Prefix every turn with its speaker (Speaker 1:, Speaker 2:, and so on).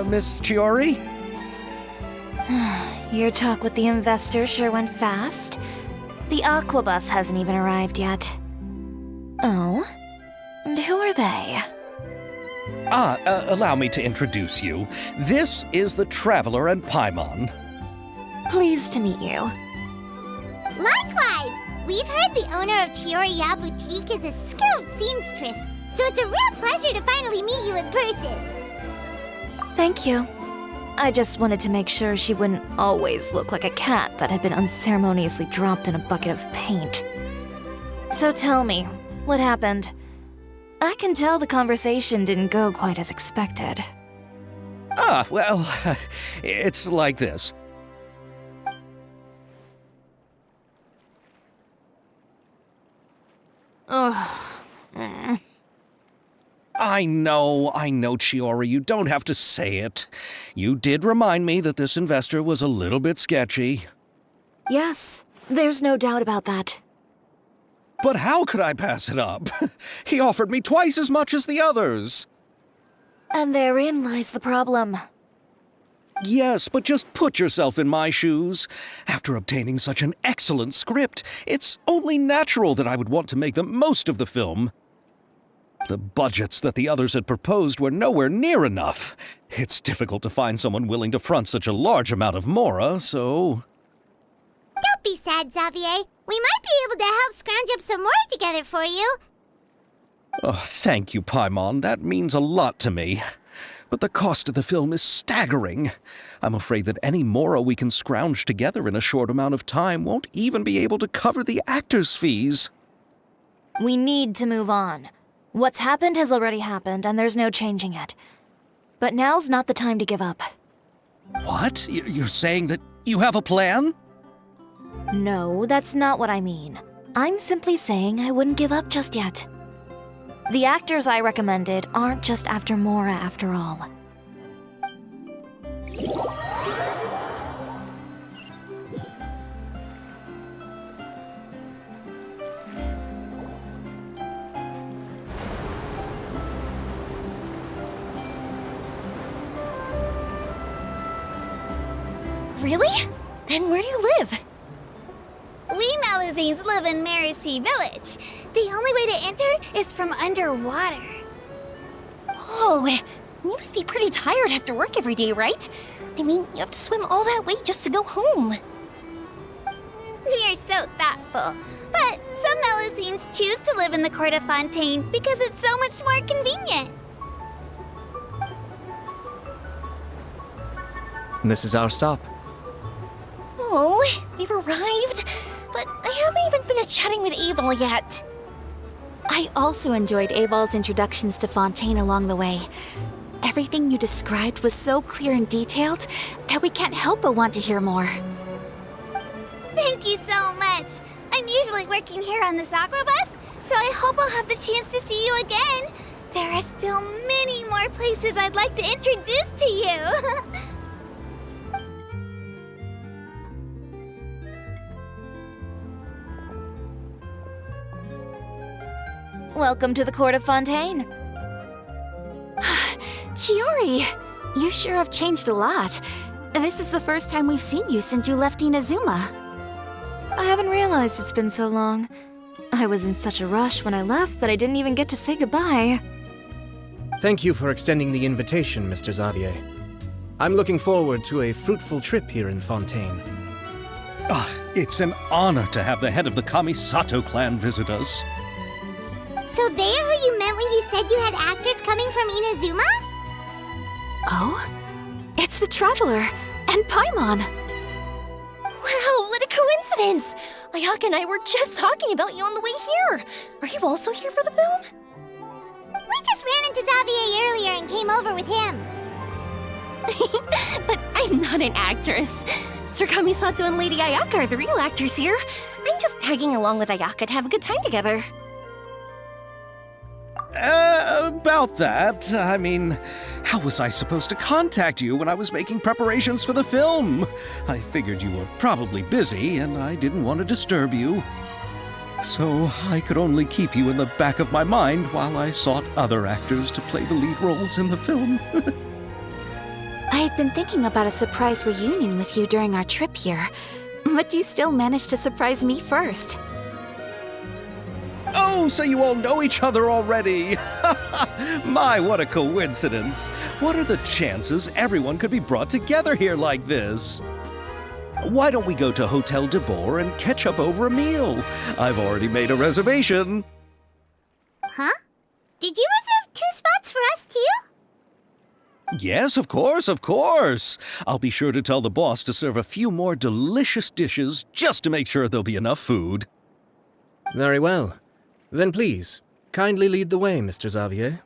Speaker 1: Miss CHIORI?
Speaker 2: Your talk with the investor sure went fast. The Aquabus hasn't even arrived yet. Oh? And who are they?
Speaker 1: Allow me to introduce you. This is the Traveler and Paimon.
Speaker 2: Pleased to meet you.
Speaker 3: Likewise! We've heard the owner of CHIORI AYAKA Boutique is a skilled seamstress, so it's a real pleasure to finally meet you in person.
Speaker 2: Thank you. I just wanted to make sure she wouldn't always look like a cat that had been unceremoniously dropped in a bucket of paint. So tell me, what happened? I can tell the conversation didn't go quite as expected.
Speaker 1: Well, it's like this.
Speaker 2: Ugh.
Speaker 1: I know, CHIORI, you don't have to say it. You did remind me that this investor was a little bit sketchy.
Speaker 2: Yes, there's no doubt about that.
Speaker 1: But how could I pass it up? He offered me twice as much as the others.
Speaker 2: And therein lies the problem.
Speaker 1: Yes, but just put yourself in my shoes. After obtaining such an excellent script, it's only natural that I would want to make the most of the film. The budgets that the others had proposed were nowhere near enough. It's difficult to find someone willing to front such a large amount of mora, so...
Speaker 3: Don't be sad, Xavier. We might be able to help scrounge up some more together for you.
Speaker 1: Oh, thank you, Paimon. That means a lot to me. But the cost of the film is staggering. I'm afraid that any mora we can scrounge together in a short amount of time won't even be able to cover the actors' fees.
Speaker 2: We need to move on. What's happened has already happened, and there's no changing it. But now's not the time to give up.
Speaker 1: What? You're saying that you have a plan?
Speaker 2: No, that's not what I mean. I'm simply saying I wouldn't give up just yet. The actors I recommended aren't just after mora after all.
Speaker 4: Really? Then where do you live?
Speaker 3: We Melusines live in Mercy Village. The only way to enter is from underwater.
Speaker 4: Oh, you must be pretty tired after work every day, right? I mean, you have to swim all that way just to go home.
Speaker 3: We are so thoughtful. But some Melusines choose to live in the court of Fontaine because it's so much more convenient.
Speaker 5: This is our stop.
Speaker 4: Oh, we've arrived. But I haven't even finished chatting with Aval yet.
Speaker 6: I also enjoyed Aval's introductions to Fontaine along the way. Everything you described was so clear and detailed that we can't help but want to hear more.
Speaker 3: Thank you so much. I'm usually working here on this aqua bus, so I hope I'll have the chance to see you again. There are still many more places I'd like to introduce to you.
Speaker 2: Welcome to the court of Fontaine.
Speaker 6: CHIORI, you sure have changed a lot. This is the first time we've seen you since you left Inazuma.
Speaker 2: I haven't realized it's been so long. I was in such a rush when I left that I didn't even get to say goodbye.
Speaker 5: Thank you for extending the invitation, Mr. Xavier. I'm looking forward to a fruitful trip here in Fontaine.
Speaker 1: It's an honor to have the head of the Kamisato clan visit us.
Speaker 3: So they are who you meant when you said you had actors coming from Inazuma?
Speaker 6: Oh? It's the Traveler and Paimon.
Speaker 4: Wow, what a coincidence! Ayaka and I were just talking about you on the way here. Are you also here for the film?
Speaker 3: We just ran into Xavier earlier and came over with him.
Speaker 4: But I'm not an actress. Sir Kamisato and Lady Ayaka are the real actors here. I'm just tagging along with Ayaka to have a good time together.
Speaker 1: About that, I mean, how was I supposed to contact you when I was making preparations for the film? I figured you were probably busy, and I didn't want to disturb you. So I could only keep you in the back of my mind while I sought other actors to play the lead roles in the film.
Speaker 6: had been thinking about a surprise reunion with you during our trip here, but you still managed to surprise me first.
Speaker 1: Oh, so you all know each other already! My, what a coincidence! What are the chances everyone could be brought together here like this? Why don't we go to Hotel de Boer and catch up over a meal? I've already made a reservation.
Speaker 3: Huh? Did you reserve 2 spots for us too?
Speaker 1: Yes, of course, of course. I'll be sure to tell the boss to serve a few more delicious dishes just to make sure there'll be enough food.
Speaker 5: Very well. Then please, kindly lead the way, Mr. Xavier.